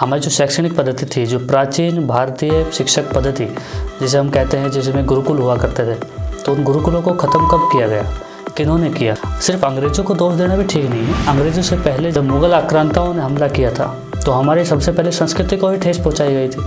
हमारी जो शैक्षणिक पद्धति थी, जो प्राचीन भारतीय शिक्षक पद्धति जिसे हम कहते हैं, जिसमें गुरुकुल हुआ करते थे, तो उन गुरुकुलों को ख़त्म कब किया गया, किन्होंने किया? सिर्फ अंग्रेज़ों को दोष देना भी ठीक नहीं है। अंग्रेज़ों से पहले जब मुग़ल आक्रांताओं ने हमला किया था तो हमारी सबसे पहले संस्कृति को ही ठेस पहुँचाई गई थी।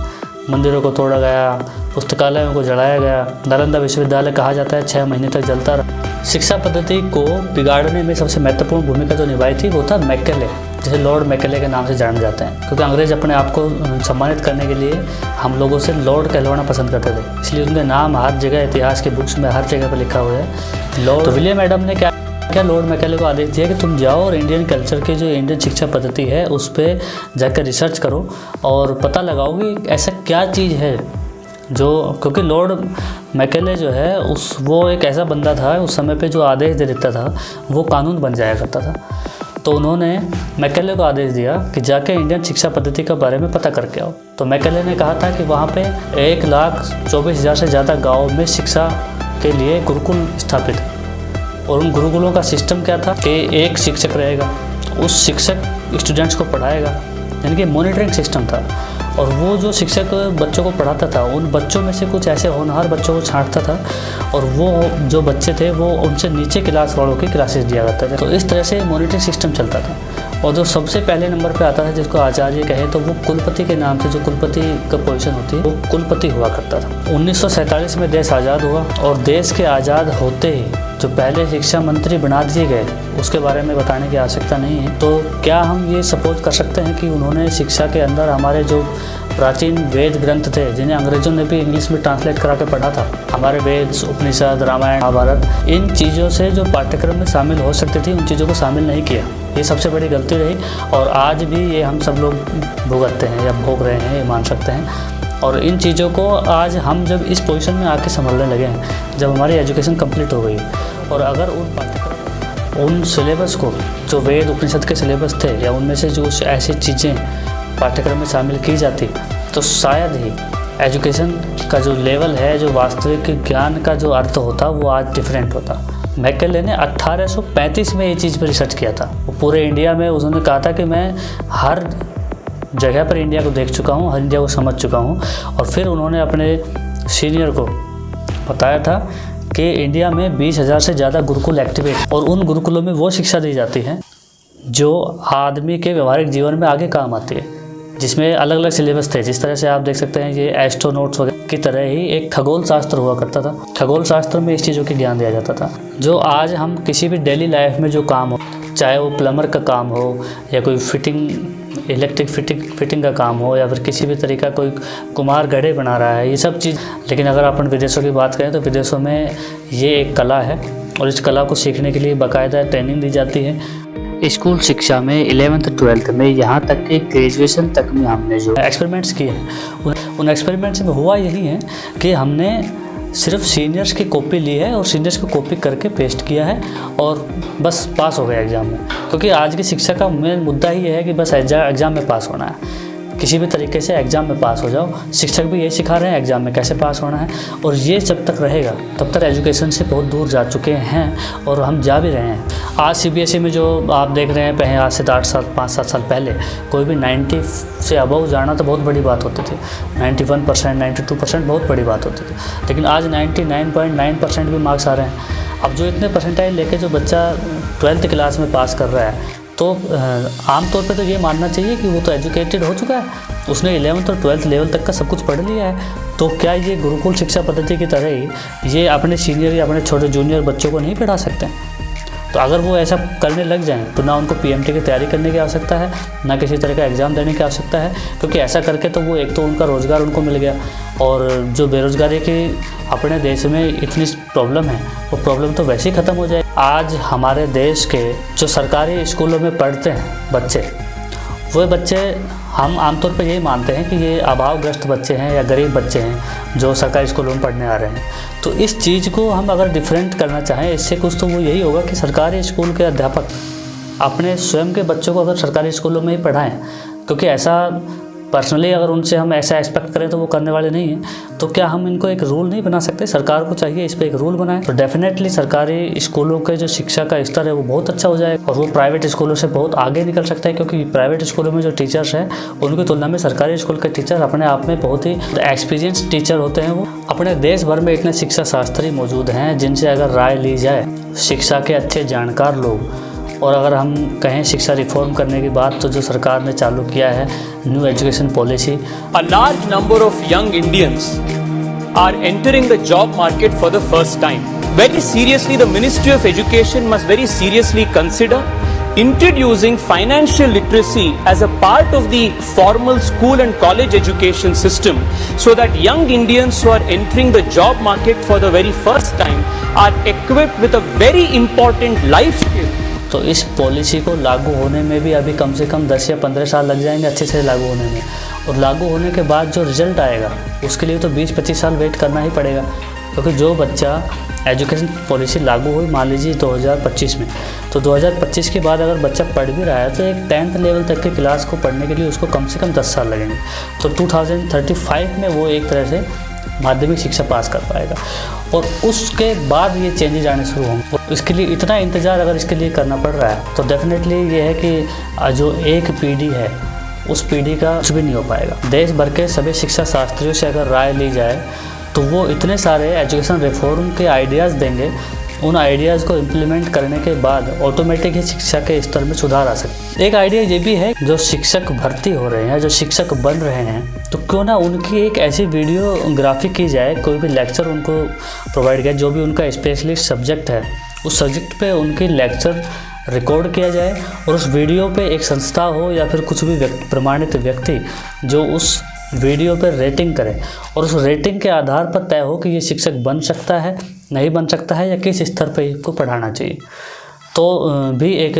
मंदिरों को तोड़ा गया, पुस्तकालयों को जलाया गया। नालंदा विश्वविद्यालय कहा जाता है 6 महीने तक जलता रहा। शिक्षा पद्धति को बिगाड़ने में सबसे महत्वपूर्ण भूमिका जो निभाई थी वो था मैकेले, जिसे लॉर्ड मैकेले के नाम से जाने जाते हैं, क्योंकि अंग्रेज अपने आप को सम्मानित करने के लिए हम लोगों से लॉर्ड कहलवाना पसंद करते थे, इसलिए उनके नाम हर जगह इतिहास की बुक्स में हर जगह पर लिखा हुआ है लॉर्ड। तो विलियम एडम ने क्या लॉर्ड मैकेले को आदेश दिया कि तुम जाओ और इंडियन कल्चर की जो इंडियन शिक्षा पद्धति है उस पर जाकर रिसर्च करो और पता लगाओ कि ऐसा क्या चीज़ है जो, क्योंकि लॉर्ड मैकेले जो है वो एक ऐसा बंदा था उस समय पे जो आदेश दे देता था वो कानून बन जाया करता था। तो उन्होंने मैकेले को आदेश दिया कि जाके इंडियन शिक्षा पद्धति के बारे में पता करके आओ। तो मैकेले ने कहा था कि वहाँ पे 1,24,000 से ज़्यादा गाँव में शिक्षा के लिए गुरुकुल स्थापित, और उन गुरुकुलों का सिस्टम क्या था कि एक शिक्षक रहेगा, उस शिक्षक स्टूडेंट्स को पढ़ाएगा, यानी कि मॉनिटरिंग सिस्टम था। और वो जो शिक्षक बच्चों को पढ़ाता था उन बच्चों में से कुछ ऐसे होनहार बच्चों को छांटता था और वो जो बच्चे थे वो उनसे नीचे क्लास वालों की क्लासेस दिया करते थे। तो इस तरह से मॉनिटरिंग सिस्टम चलता था। और जो सबसे पहले नंबर पे आता था जिसको आचार्य कहे तो वो कुलपति के नाम से, जो कुलपति का पोजीशन होती है वो कुलपति हुआ करता था। 1947 में देश आज़ाद हुआ और देश के आज़ाद होते ही जो पहले शिक्षा मंत्री बना दिए गए उसके बारे में बताने की आवश्यकता नहीं है। तो क्या हम ये सपोज कर सकते हैं कि उन्होंने शिक्षा के अंदर हमारे जो प्राचीन वेद ग्रंथ थे जिन्हें अंग्रेज़ों ने भी इंग्लिश में ट्रांसलेट करा के पढ़ा था, हमारे वेद, उपनिषद, रामायण, महाभारत, इन चीज़ों से जो पाठ्यक्रम में शामिल हो सकती थी उन चीज़ों को शामिल नहीं किया। ये सबसे बड़ी गलती रही और आज भी ये हम सब लोग भुगतते हैं या भोग रहे हैं, ये मान सकते हैं। और इन चीज़ों को आज हम जब इस पोजीशन में आके संभलने लगे हैं, जब हमारी एजुकेशन कंप्लीट हो गई, और अगर उन सिलेबस को जो वेद उपनिषद के सिलेबस थे या उनमें से जो ऐसी चीज़ें पाठ्यक्रम में शामिल की जाती तो शायद ही एजुकेशन का जो लेवल है, जो वास्तविक ज्ञान का जो अर्थ होता वो आज डिफरेंट होता। मैकेले ने 1835 में ये चीज़ पर रिसर्च किया था। वो पूरे इंडिया में उन्होंने कहा था कि मैं हर जगह पर इंडिया को देख चुका हूँ, हर इंडिया को समझ चुका हूँ। और फिर उन्होंने अपने सीनियर को बताया था कि इंडिया में 20,000 से ज़्यादा गुरुकुल एक्टिवेट, और उन गुरुकुलों में वो शिक्षा दी जाती है जो आदमी के व्यवहारिक जीवन में आगे काम आती है, जिसमें अलग अलग सिलेबस थे। जिस तरह से आप देख सकते हैं ये एस्ट्रोनॉट्स वगैरह की तरह ही एक खगोल शास्त्र हुआ करता था। खगोल शास्त्र में इस चीज़ों की ज्ञान दिया जाता था जो आज हम किसी भी डेली लाइफ में जो काम हो, चाहे वो प्लम्बर का काम हो या कोई इलेक्ट्रिक फिटिंग का काम हो या फिर किसी भी तरीका कोई कुम्हार घड़े बना रहा है, ये सब चीज़। लेकिन अगर अपन विदेशों की बात करें तो विदेशों में ये एक कला है और इस कला को सीखने के लिए बाकायदा ट्रेनिंग दी जाती है। स्कूल शिक्षा में 11th 12th में, यहाँ तक कि ग्रेजुएशन तक में हमने जो एक्सपेरिमेंट्स किए हैं उन एक्सपेरिमेंट्स में हुआ यही है कि हमने सिर्फ सीनियर्स की कॉपी ली है और सीनियर्स को कॉपी करके पेस्ट किया है और बस पास हो गया एग्ज़ाम में। क्योंकि आज की शिक्षा का मेन मुद्दा ही है कि बस एग्ज़ाम में पास होना है, किसी भी तरीके से एग्ज़ाम में पास हो जाओ। शिक्षक भी यही सिखा रहे हैं एग्ज़ाम में कैसे पास होना है, और ये जब तक रहेगा तब तक एजुकेशन से बहुत दूर जा चुके हैं और हम जा भी रहे हैं। आज CBSE में जो आप देख रहे हैं, पहले आज से 5-7 साल पहले कोई भी 90 से अबव जाना तो बहुत बड़ी बात होती थी। 91%, 92% बहुत बड़ी बात होती थी, लेकिन आज 99.9% भी मार्क्स आ रहे हैं। अब जो इतने परसेंटाइल लेके जो बच्चा 12th क्लास में पास कर रहा है तो आमतौर पे तो ये मानना चाहिए कि वो तो एजुकेटेड हो चुका है, उसने 11th और 12th लेवल तक का सब कुछ पढ़ लिया है। तो क्या ये गुरुकुल शिक्षा पद्धति की तरह ही ये अपने सीनियर या अपने छोटे जूनियर बच्चों को नहीं पढ़ा सकते? तो अगर वो ऐसा करने लग जाएं तो ना उनको PMT की तैयारी करने की आवश्यकता है, ना किसी तरह का एग्ज़ाम देने की आवश्यकता है, क्योंकि ऐसा करके तो वो एक तो उनका रोज़गार उनको मिल गया, और जो बेरोज़गारी की अपने देश में इतनी प्रॉब्लम है वो प्रॉब्लम तो वैसे ही ख़त्म हो जाए। आज हमारे देश के जो सरकारी स्कूलों में पढ़ते हैं बच्चे, वो बच्चे हम आमतौर पर यही मानते हैं कि ये अभावग्रस्त बच्चे हैं या गरीब बच्चे हैं जो सरकारी स्कूलों में पढ़ने आ रहे हैं। तो इस चीज़ को हम अगर डिफरेंट करना चाहें इससे कुछ, तो वो यही होगा कि सरकारी स्कूल के अध्यापक अपने स्वयं के बच्चों को अगर सरकारी स्कूलों में ही पढ़ाएं, क्योंकि ऐसा पर्सनली अगर उनसे हम ऐसा एक्सपेक्ट करें तो वो करने वाले नहीं हैं। तो क्या हम इनको एक रूल नहीं बना सकते? सरकार को चाहिए इस पर एक रूल बनाए, तो डेफिनेटली सरकारी स्कूलों के जो शिक्षा का स्तर है वो बहुत अच्छा हो जाएगा और वो प्राइवेट स्कूलों से बहुत आगे निकल सकता है, क्योंकि प्राइवेट स्कूलों में जो टीचर्स हैं उनकी तुलना में सरकारी स्कूल के टीचर अपने आप में बहुत ही एक्सपीरियंस टीचर होते हैं। वो अपने देश भर में इतने शिक्षा शास्त्री मौजूद हैं जिनसे अगर राय ली जाए, शिक्षा के अच्छे जानकार लोग। और अगर हम कहें शिक्षा रिफॉर्म करने की बात, तो जो सरकार ने चालू किया है new education policy, A large number of young Indians are entering the job market for the first time. Very seriously, the Ministry of Education must very seriously consider introducing financial literacy as a part of the formal school and college education system, so that young Indians who are entering the job market for the very first time are equipped with a very important life skill. तो इस policy को लागू होने में भी अभी कम से कम 10 या 15 साल लग जाएंगे अच्छे से लागू होने में। और लागू होने के बाद जो रिजल्ट आएगा उसके लिए तो 20-25 साल वेट करना ही पड़ेगा, क्योंकि जो बच्चा एजुकेशन पॉलिसी लागू हुई मान लीजिए 2025 में, तो 2025 के बाद अगर बच्चा पढ़ भी रहा है तो एक 10th लेवल तक की क्लास को पढ़ने के लिए उसको कम से कम 10 साल लगेंगे। तो 2035 में वो एक तरह से माध्यमिक शिक्षा पास कर पाएगा और उसके बाद ये चेंजेज आने शुरू होंगे। इसके लिए इतना इंतज़ार अगर इसके लिए करना पड़ रहा है तो डेफिनेटली ये है कि जो एक पीढ़ी है उस पीढ़ी का कुछ भी नहीं हो पाएगा। देश भर के सभी शिक्षा शास्त्रियों से अगर राय ली जाए तो वो इतने सारे एजुकेशन रिफॉर्म के आइडियाज़ देंगे, उन आइडियाज़ को इम्प्लीमेंट करने के बाद ऑटोमेटिक ही शिक्षा के स्तर में सुधार आ सकता है। एक आइडिया ये भी है, जो शिक्षक भर्ती हो रहे हैं, जो शिक्षक बन रहे हैं, तो क्यों ना उनकी एक ऐसी वीडियोग्राफी की जाए, कोई भी लेक्चर उनको प्रोवाइड किया, जो भी उनका स्पेशलिस्ट सब्जेक्ट है उस सब्जेक्ट पे उनकी लेक्चर रिकॉर्ड किया जाए और उस वीडियो पे एक संस्था हो या फिर कुछ भी प्रमाणित व्यक्ति जो उस वीडियो पर रेटिंग करे और उस रेटिंग के आधार पर तय हो कि ये शिक्षक बन सकता है, नहीं बन सकता है, या किस स्तर पर इसको पढ़ाना चाहिए। तो भी एक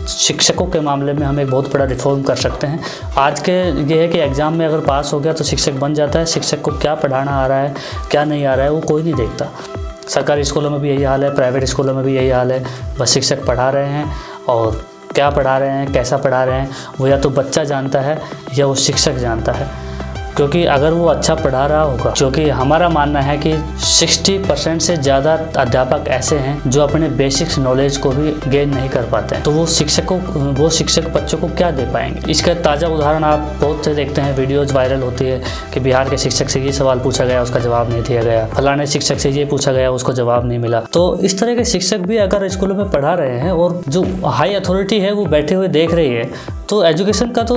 शिक्षकों के मामले में हम एक बहुत बड़ा रिफॉर्म कर सकते हैं। आज के ये है कि एग्ज़ाम में अगर पास हो गया तो शिक्षक बन जाता है, शिक्षक को क्या पढ़ाना आ रहा है क्या नहीं आ रहा है वो कोई नहीं देखता। सरकारी स्कूलों में भी यही हाल है, प्राइवेट स्कूलों में भी यही हाल है। बस शिक्षक पढ़ा रहे हैं और क्या पढ़ा रहे हैं, कैसा पढ़ा रहे हैं, वो या तो बच्चा जानता है या वो शिक्षक जानता है। क्योंकि अगर वो अच्छा पढ़ा रहा होगा, क्योंकि हमारा मानना है कि 60% से ज़्यादा अध्यापक ऐसे हैं जो अपने बेसिक्स नॉलेज को भी गेन नहीं कर पाते हैं, तो वो शिक्षक बच्चों को क्या दे पाएंगे। इसका ताज़ा उदाहरण आप बहुत से देखते हैं, वीडियोज वायरल होती है कि बिहार के शिक्षक से ये सवाल पूछा गया उसका जवाब नहीं दिया गया, फलाने शिक्षक से ये पूछा गया उसको जवाब नहीं मिला। तो इस तरह के शिक्षक भी अगर स्कूलों में पढ़ा रहे हैं और जो हाई अथॉरिटी है वो बैठे हुए देख रही है, तो एजुकेशन का तो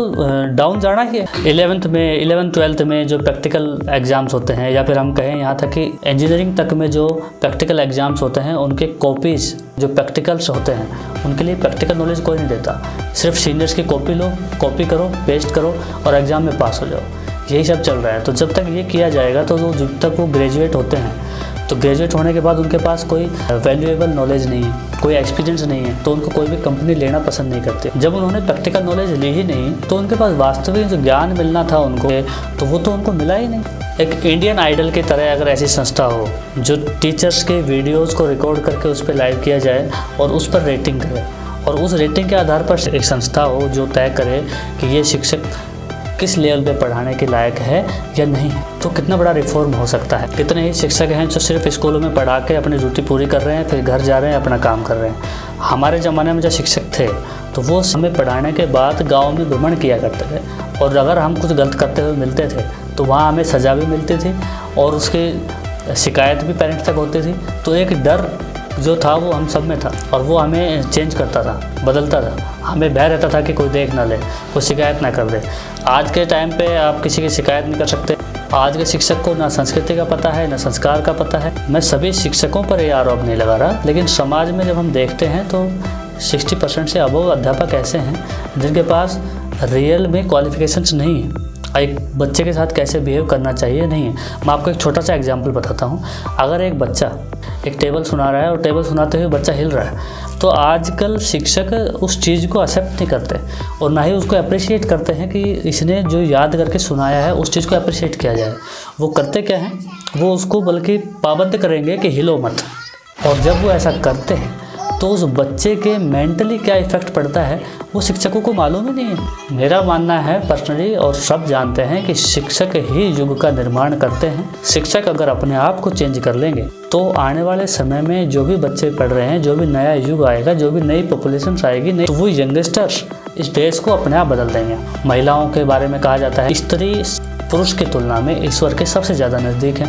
डाउन जाना ही है। 11th-12th में जो प्रैक्टिकल एग्ज़ाम्स होते हैं, या फिर हम कहें यहाँ तक कि इंजीनियरिंग तक में जो प्रैक्टिकल एग्ज़ाम्स होते हैं, उनके कॉपीज़ जो प्रैक्टिकल्स होते हैं उनके लिए प्रैक्टिकल नॉलेज कोई नहीं देता। सिर्फ सीनियर्स की कॉपी लो, कॉपी करो, पेस्ट करो और एग्ज़ाम में पास हो जाओ, यही सब चल रहा है। तो जब तक ये किया जाएगा तो जब तक वो ग्रेजुएट होते हैं, तो ग्रेजुएट होने के बाद उनके पास कोई वैल्यूएबल नॉलेज नहीं है, कोई एक्सपीरियंस नहीं है, तो उनको कोई भी कंपनी लेना पसंद नहीं करती। जब उन्होंने प्रैक्टिकल नॉलेज ली ही नहीं तो उनके पास वास्तविक जो ज्ञान मिलना था उनको, तो वो तो उनको मिला ही नहीं। एक इंडियन आइडल की तरह अगर ऐसी संस्था हो जो टीचर्स के वीडियोज़ को रिकॉर्ड करके उस पर लाइव किया जाए और उस पर रेटिंग करे, और उस रेटिंग के आधार पर एक संस्था हो जो तय करे कि ये शिक्षक किस लेवल पे पढ़ाने के लायक है या नहीं, तो कितना बड़ा रिफॉर्म हो सकता है। कितने ही शिक्षक हैं जो सिर्फ स्कूलों में पढ़ा के अपनी ड्यूटी पूरी कर रहे हैं, फिर घर जा रहे हैं, अपना काम कर रहे हैं। हमारे ज़माने में जो शिक्षक थे तो वो हमें पढ़ाने के बाद गाँव में भ्रमण किया करते थे, और अगर हम कुछ गलत करते हुए मिलते थे तो वहाँ हमें सज़ा भी मिलती थी और उसकी शिकायत भी पेरेंट्स तक होती थी। तो एक डर जो था वो हम सब में था और वो हमें चेंज करता था, बदलता था। हमें भय रहता था कि कोई देख ना ले, कोई शिकायत ना कर दे। आज के टाइम पे आप किसी की शिकायत नहीं कर सकते। आज के शिक्षक को ना संस्कृति का पता है ना संस्कार का पता है। मैं सभी शिक्षकों पर ये आरोप नहीं लगा रहा, लेकिन समाज में जब हम देखते हैं तो 60% से अबव अध्यापक ऐसे हैं जिनके पास रियल में क्वालिफिकेशंस नहीं है, एक बच्चे के साथ कैसे बिहेव करना चाहिए नहीं है। मैं आपको एक छोटा सा एग्जांपल बताता हूँ। अगर एक बच्चा एक टेबल सुना रहा है और टेबल सुनाते हुए बच्चा हिल रहा है, तो आजकल शिक्षक उस चीज़ को एक्सेप्ट नहीं करते और ना ही उसको अप्रिशिएट करते हैं कि इसने जो याद करके सुनाया है उस चीज़ को अप्रिशिएट किया जाए। वो करते क्या हैं, वो उसको बल्कि पाबंद करेंगे कि हिलो मत, और जब वो ऐसा करते हैं तो उस बच्चे के मेंटली क्या इफ़ेक्ट पड़ता है वो शिक्षकों को मालूम ही नहीं है। मेरा मानना है पर्सनली, और सब जानते हैं कि शिक्षक ही युग का निर्माण करते हैं। शिक्षक अगर अपने आप को चेंज कर लेंगे तो आने वाले समय में जो भी बच्चे पढ़ रहे हैं, जो भी नया युग आएगा, जो भी नई पॉपुलेशन आएगी, तो वो यंगस्टर्स इस देश को अपने आप बदल देंगे। महिलाओं के बारे में कहा जाता है स्त्री पुरुष की तुलना में ईश्वर के सबसे ज़्यादा नज़दीक है,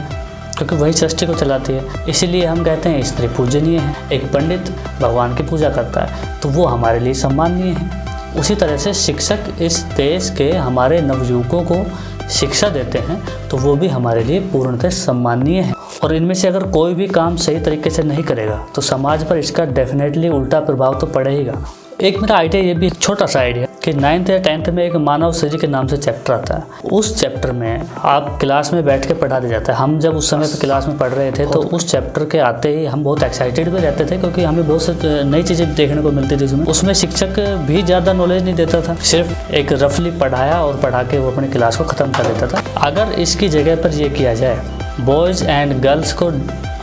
क्योंकि वही सृष्टि को चलाती है। इसीलिए हम कहते हैं स्त्री पूजनीय है। एक पंडित भगवान की पूजा करता है तो वो हमारे लिए सम्माननीय है। उसी तरह से शिक्षक इस देश के हमारे नवयुवकों को शिक्षा देते हैं तो वो भी हमारे लिए पूर्णतः सम्माननीय है। और इनमें से अगर कोई भी काम सही तरीके से नहीं करेगा तो समाज पर इसका डेफिनेटली उल्टा प्रभाव तो पड़ेगा। एक मेरा आइडिया ये भी, छोटा सा आइडिया, कि 9th या 10th में एक मानव शरीर के नाम से चैप्टर आता है। उस चैप्टर में आप क्लास में बैठ के पढ़ा दिया जाता है। हम जब उस समय पे क्लास में पढ़ रहे थे तो उस चैप्टर के आते ही हम बहुत एक्साइटेड भी रहते थे, क्योंकि हमें बहुत से नई चीज़ें देखने को मिलती थी। उसमें शिक्षक भी ज़्यादा नॉलेज नहीं देता था, सिर्फ एक रफली पढ़ाया और पढ़ा के वो अपनी क्लास को ख़त्म कर देता था। अगर इसकी जगह पर ये किया जाए, बॉयज़ एंड गर्ल्स को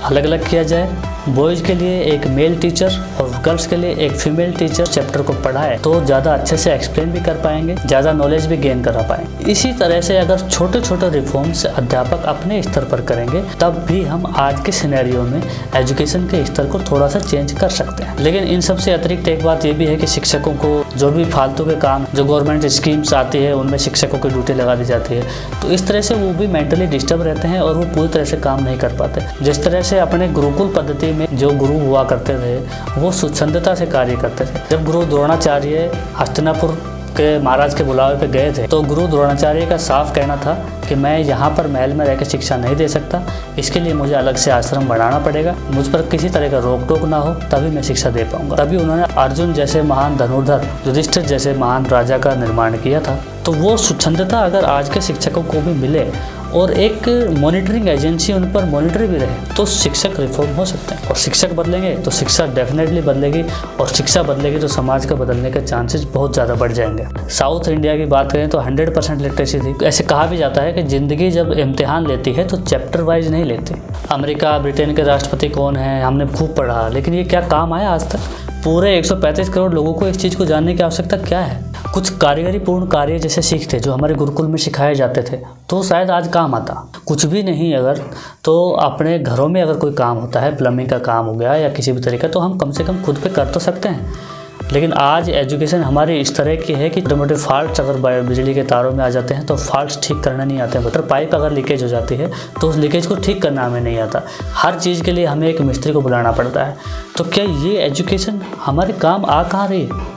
अलग अलग किया जाए, बॉयज़ के लिए एक मेल टीचर और गर्ल्स के लिए एक फीमेल टीचर चैप्टर को पढ़ाए तो ज़्यादा अच्छे से एक्सप्लेन भी कर पाएंगे, ज़्यादा नॉलेज भी गेन करा पाएंगे। इसी तरह से अगर छोटे छोटे रिफॉर्म्स अध्यापक अपने स्तर पर करेंगे तब भी हम आज के सिनेरियो में एजुकेशन के स्तर को थोड़ा सा चेंज कर सकते हैं। लेकिन इन सबसे अतिरिक्त एक बात ये भी है कि शिक्षकों को जो भी फालतू के काम, जो गवर्नमेंट स्कीम्स आती है उनमें शिक्षकों की ड्यूटी लगा दी जाती है, तो इस तरह से वो भी मेंटली डिस्टर्ब रहते हैं और वो पूरी तरह से काम नहीं कर पाते। जिस तरह से अपने गुरुकुल पद्धति में जो गुरु हुआ करते थे वो स्वच्छंदता से कार्य करते थे। जब गुरु द्रोणाचार्य हस्तिनापुर के महाराज के बुलावे पे गए थे तो गुरु द्रोणाचार्य का साफ कहना था कि मैं यहाँ पर महल में रहकर शिक्षा नहीं दे सकता, इसके लिए मुझे अलग से आश्रम बनाना पड़ेगा, मुझ पर किसी तरह का रोक टोक ना हो, तभी मैं शिक्षा दे पाऊंगा। तभी उन्होंने अर्जुन जैसे महान धनुर्धर, युधिष्ठिर जैसे महान राजा का निर्माण किया था। तो वो स्वच्छंदता अगर आज के शिक्षकों को भी मिले और एक मॉनिटरिंग एजेंसी उन पर मॉनिटर भी रहे तो शिक्षक रिफॉर्म हो सकते हैं। और शिक्षक बदलेंगे तो शिक्षा डेफिनेटली बदलेगी, और शिक्षा बदलेगी तो समाज का बदलने के चांसेस बहुत ज़्यादा बढ़ जाएंगे। साउथ इंडिया की बात करें तो 100% लिटरेसी थी। ऐसे कहा भी जाता है कि ज़िंदगी जब इम्तिहान लेती है तो चैप्टर वाइज नहीं लेती। अमेरिका, ब्रिटेन के राष्ट्रपति कौन है हमने खूब पढ़ा, लेकिन ये क्या काम आया आज तक? पूरे 135 करोड़ लोगों को इस चीज़ को जानने की आवश्यकता क्या है? कुछ कारीगरी पूर्ण कार्य जैसे सीखते जो हमारे गुरुकुल में सिखाए जाते थे तो शायद आज काम आता। कुछ भी नहीं अगर तो अपने घरों में अगर कोई काम होता है, प्लम्बिंग का काम हो गया या किसी भी तरीका, तो हम कम से कम खुद पे कर तो सकते हैं। लेकिन आज एजुकेशन हमारी इस तरह की है कि छोटे मोटे फॉल्ट अगर बिजली के तारों में आ जाते हैं तो फॉल्ट ठीक करना नहीं आते हैं। मतलब पाइप अगर लीकेज हो जाती है तो उस लीकेज को ठीक करना हमें नहीं आता। हर चीज़ के लिए हमें एक मिस्त्री को बुलाना पड़ता है। तो क्या ये एजुकेशन हमारे काम आ कहाँ रही है?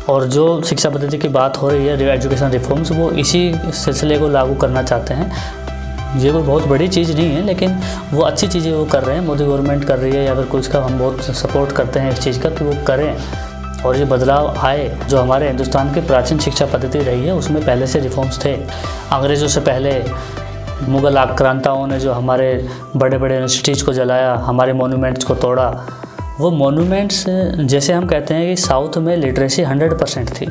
और जो शिक्षा पद्धति की बात हो रही है, एजुकेशन रिफॉर्म्स, वो इसी सिलसिले को लागू करना चाहते हैं। ये कोई बहुत बड़ी चीज़ नहीं है, लेकिन वो अच्छी चीज़ें वो कर रहे हैं, मोदी गवर्नमेंट कर रही है, या फिर कुछ का हम बहुत सपोर्ट करते हैं इस चीज़ का कि वो करें और ये बदलाव आए। जो हमारे हिंदुस्तान की प्राचीन शिक्षा पद्धति रही है उसमें पहले से रिफॉर्म्स थे। अंग्रेज़ों से पहले मुग़ल आक्रांताओं ने जो हमारे बड़े बड़े यूनिवर्सिटीज़ को जलाया, हमारे मोनूमेंट्स को तोड़ा, वो मोनूमेंट्स जैसे हम कहते हैं कि साउथ में लिटरेसी 100% थी।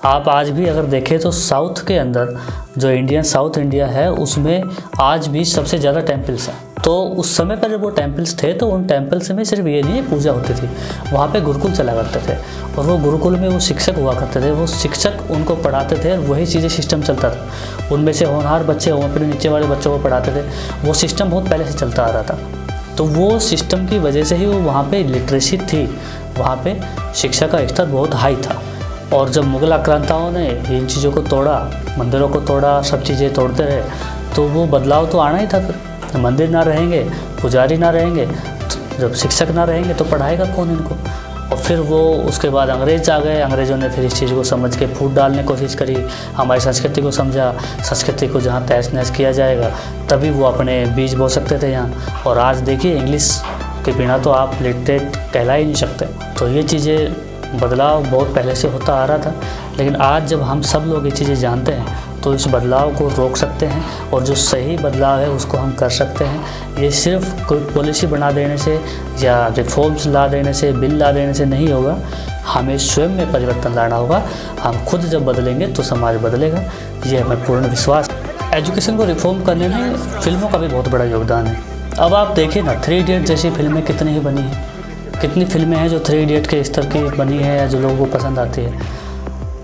आप आज भी अगर देखें तो साउथ के अंदर जो साउथ इंडिया है उसमें आज भी सबसे ज़्यादा टेम्पल्स हैं। तो उस समय पर जब वो टेम्पल्स थे तो उन टेम्पल्स में सिर्फ ये नहीं पूजा होती थी, वहाँ पे गुरुकुल चला करते थे और वो गुरुकुल में वो शिक्षक हुआ करते थे। वो शिक्षक उनको पढ़ाते थे और वही चीज़ें सिस्टम चलता था। उनमें से होनहार बच्चे अपने नीचे वाले बच्चों को पढ़ाते थे। वो सिस्टम बहुत पहले से चलता आ रहा था। तो वो सिस्टम की वजह से ही वो वहाँ पे लिटरेसी थी, वहाँ पे शिक्षा का स्तर बहुत हाई था। और जब मुग़ल आक्रांताओं ने इन चीज़ों को तोड़ा, मंदिरों को तोड़ा, सब चीज़ें तोड़ते रहे, तो वो बदलाव तो आना ही था। फिर मंदिर ना रहेंगे, पुजारी ना रहेंगे, जब शिक्षक ना रहेंगे तो पढ़ाएगा कौन इनको? और फिर वो उसके बाद अंग्रेज़ आ गए। अंग्रेज़ों ने फिर इस चीज़ को समझ के फूट डालने की कोशिश करी, हमारी संस्कृति को समझा, संस्कृति को जहाँ तहस नहस किया जाएगा तभी वो अपने बीज बो सकते थे यहाँ। और आज देखिए इंग्लिश के बिना तो आप लिटरेट कहला ही नहीं सकते। तो ये चीज़ें बदलाव बहुत पहले से होता आ रहा था, लेकिन आज जब हम सब लोग ये चीज़ें जानते हैं तो इस बदलाव को रोक सकते हैं और जो सही बदलाव है उसको हम कर सकते हैं। ये सिर्फ कोई पॉलिसी बना देने से या रिफॉर्म्स ला देने से, बिल ला देने से नहीं होगा। हमें स्वयं में परिवर्तन लाना होगा। हम खुद जब बदलेंगे तो समाज बदलेगा, ये हमें पूर्ण विश्वास। एजुकेशन को रिफॉर्म करने में फिल्मों का भी बहुत बड़ा योगदान है। अब आप देखिए ना, 3 इडियट जैसी फिल्में कितनी ही बनी हैं, कितनी फिल्में हैं जो 3 इडियट के स्तर की बनी है या जो लोगों को पसंद आती है?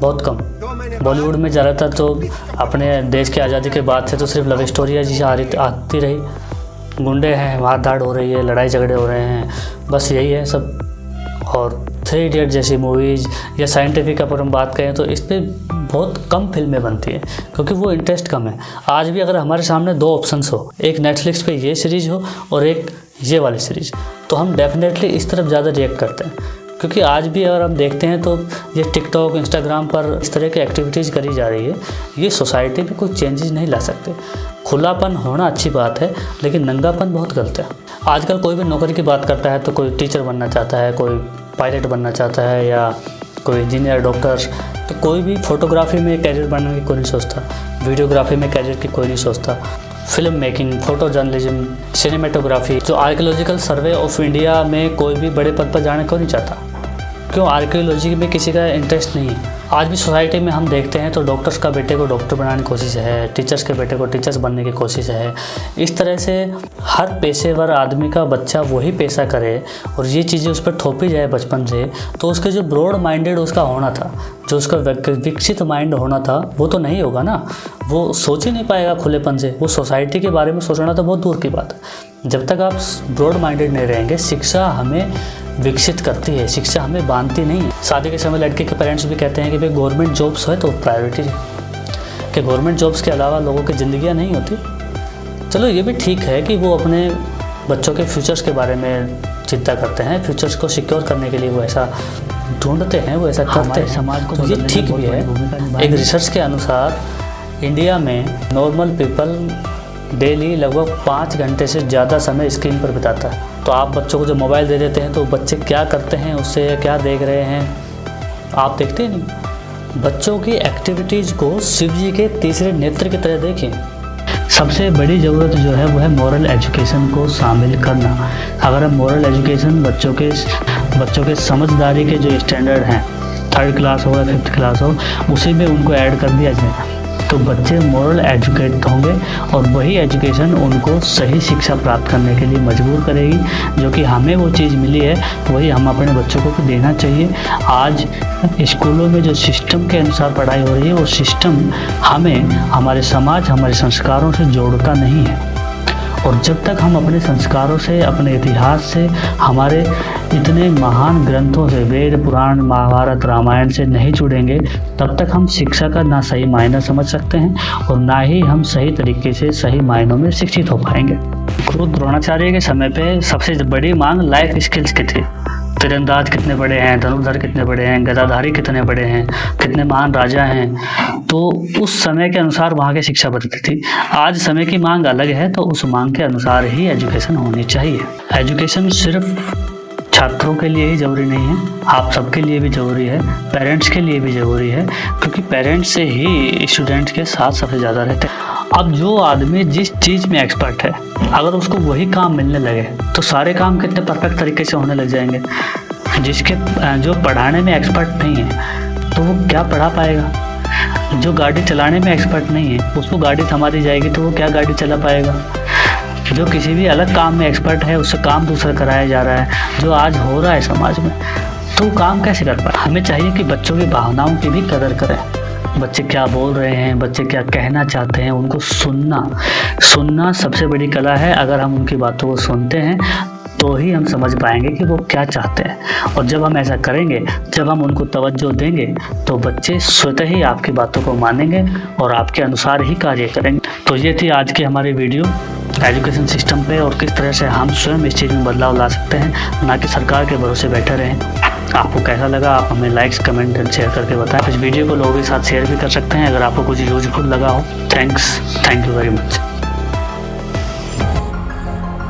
बहुत कम। बॉलीवुड में ज़्यादातर तो अपने देश की आज़ादी के बाद से तो सिर्फ लव स्टोरियाँ जी आती रही, गुंडे हैं, मार धाड़ हो रही है, लड़ाई झगड़े हो रहे हैं, बस यही है सब। और 3 इडियट जैसी मूवीज़ या साइंटिफिक अगर हम बात करें तो इस पर बहुत कम फिल्में बनती हैं क्योंकि वो इंटरेस्ट कम है। आज भी अगर हमारे सामने 2 ऑप्शंस हो, एक नेटफ्लिक्स पे ये सीरीज़ हो और एक ये वाली सीरीज़, तो हम डेफिनेटली इस तरफ ज़्यादा रिएक्ट करते हैं क्योंकि आज भी अगर हम देखते हैं तो ये टिकटॉक, इंस्टाग्राम पर इस तरह की एक्टिविटीज़ करी जा रही है, ये सोसाइटी में कोई चेंजेस नहीं ला सकते। खुलापन होना अच्छी बात है लेकिन नंगापन बहुत गलत है। आजकल कोई भी नौकरी की बात करता है तो कोई टीचर बनना चाहता है, कोई पायलट बनना चाहता है या कोई इंजीनियर, डॉक्टर, तो कोई भी फोटोग्राफी में कैरियर बनने की कोई नहीं सोचता, वीडियोग्राफी में कैरियर की कोई नहीं सोचता, film making, photo journalism, cinematography, जो आर्कियोलॉजिकल सर्वे ऑफ इंडिया में कोई भी बड़े पद पर जाने को नहीं चाहता। क्यों? आर्कियोलॉजी में किसी का इंटरेस्ट नहीं है। आज भी सोसाइटी में हम देखते हैं तो डॉक्टर्स का बेटे को डॉक्टर बनाने की कोशिश है, टीचर्स के बेटे को टीचर्स बनने की कोशिश है। इस तरह से हर पेशेवर आदमी का बच्चा वही पेशा करे और ये चीज़ें उस पर थोपी जाए बचपन से, तो उसके जो ब्रॉड माइंडेड उसका होना था, जो उसका विकसित माइंड होना था, वो तो नहीं होगा ना। वो सोच ही नहीं पाएगा खुलेपन से। वो सोसाइटी के बारे में सोचना तो बहुत दूर की बात है। जब तक आप ब्रॉड माइंडेड नहीं रहेंगे, शिक्षा हमें विकसित करती है, शिक्षा हमें बांधती नहीं है। शादी के समय लड़के के पेरेंट्स भी कहते हैं कि भाई गवर्नमेंट जॉब्स है तो प्रायोरिटी है, कि गवर्नमेंट जॉब्स के अलावा लोगों की ज़िंदगियाँ नहीं होती। चलो ये भी ठीक है कि वो अपने बच्चों के फ्यूचर्स के बारे में चिंता करते हैं, फ्यूचर्स को सिक्योर करने के लिए वो ऐसा ढूंढते हैं, वो ऐसा करते हैं, समाज को, तो ये ठीक भी है। एक रिसर्च के अनुसार इंडिया में नॉर्मल पीपल डेली लगभग 5 घंटे से ज़्यादा समय स्क्रीन पर बिताता है। तो आप बच्चों को जब मोबाइल दे देते हैं तो बच्चे क्या करते हैं उससे, क्या देख रहे हैं आप देखते हैं नहीं। बच्चों की एक्टिविटीज़ को शिव जी के तीसरे नेत्र की तरह देखें। सबसे बड़ी ज़रूरत जो है वो है मॉरल एजुकेशन को शामिल करना। अगर हम मॉरल एजुकेशन बच्चों के समझदारी के जो स्टैंडर्ड हैं, 3rd क्लास हो या 5th क्लास हो, उसी में उनको ऐड कर दिया जाए तो बच्चे मॉरल एजुकेट होंगे और वही एजुकेशन उनको सही शिक्षा प्राप्त करने के लिए मजबूर करेगी। जो कि हमें वो चीज़ मिली है वही हम अपने बच्चों को देना चाहिए। आज स्कूलों में जो सिस्टम के अनुसार पढ़ाई हो रही है वो सिस्टम हमें हमारे समाज, हमारे संस्कारों से जोड़ता नहीं है। और जब तक हम अपने संस्कारों से, अपने इतिहास से, हमारे इतने महान ग्रंथों से, वेद, पुराण, महाभारत, रामायण से नहीं जुड़ेंगे, तब तक हम शिक्षा का ना सही मायना समझ सकते हैं और ना ही हम सही तरीके से, सही मायनों में शिक्षित हो पाएंगे। गुरु द्रोणाचार्य के समय पे सबसे बड़ी मांग लाइफ स्किल्स की थी। तीरंदाज कितने बड़े हैं, धनुर्धर कितने बड़े हैं, गदाधारी कितने बड़े हैं, कितने महान राजा हैं। तो उस समय के अनुसार वहाँ की शिक्षा बदलती थी। आज समय की मांग अलग है तो उस मांग के अनुसार ही एजुकेशन होनी चाहिए। एजुकेशन सिर्फ छात्रों के लिए ही ज़रूरी नहीं है, आप सबके लिए भी ज़रूरी है, पेरेंट्स के लिए भी ज़रूरी है, क्योंकि पेरेंट्स से ही स्टूडेंट्स के साथ सबसे ज़्यादा रहते हैं। अब जो आदमी जिस चीज़ में एक्सपर्ट है, अगर उसको वही काम मिलने लगे तो सारे काम कितने परफेक्ट तरीके से होने लग जाएंगे। जो पढ़ाने में एक्सपर्ट नहीं है तो वो क्या पढ़ा पाएगा। जो गाड़ी चलाने में एक्सपर्ट नहीं है उसको गाड़ी थमा दी जाएगी तो वो क्या गाड़ी चला पाएगा। जो किसी भी अलग काम में एक्सपर्ट है उससे काम दूसरा कराया जा रहा है, जो आज हो रहा है समाज में, तो वो काम कैसे कर पाए। हमें चाहिए कि बच्चों की भावनाओं की भी कदर करें। बच्चे क्या बोल रहे हैं, बच्चे क्या कहना चाहते हैं, उनको सुनना सबसे बड़ी कला है। अगर हम उनकी बातों को सुनते हैं तो ही हम समझ पाएंगे कि वो क्या चाहते हैं। और जब हम ऐसा करेंगे, जब हम उनको तवज्जो देंगे तो बच्चे स्वतः ही आपकी बातों को मानेंगे और आपके अनुसार ही कार्य करेंगे। तो ये थी आज की हमारी वीडियो एजुकेशन सिस्टम पे और किस तरह से हम स्वयं इस चीज़ में बदलाव ला सकते हैं, ना कि सरकार के भरोसे बैठे रहें। आपको कैसा लगा आप हमें लाइक्स, कमेंट एंड शेयर करके बताएं। इस वीडियो को लोगों के साथ शेयर भी कर सकते हैं अगर आपको कुछ यूजफुल लगा हो। Thank you very much.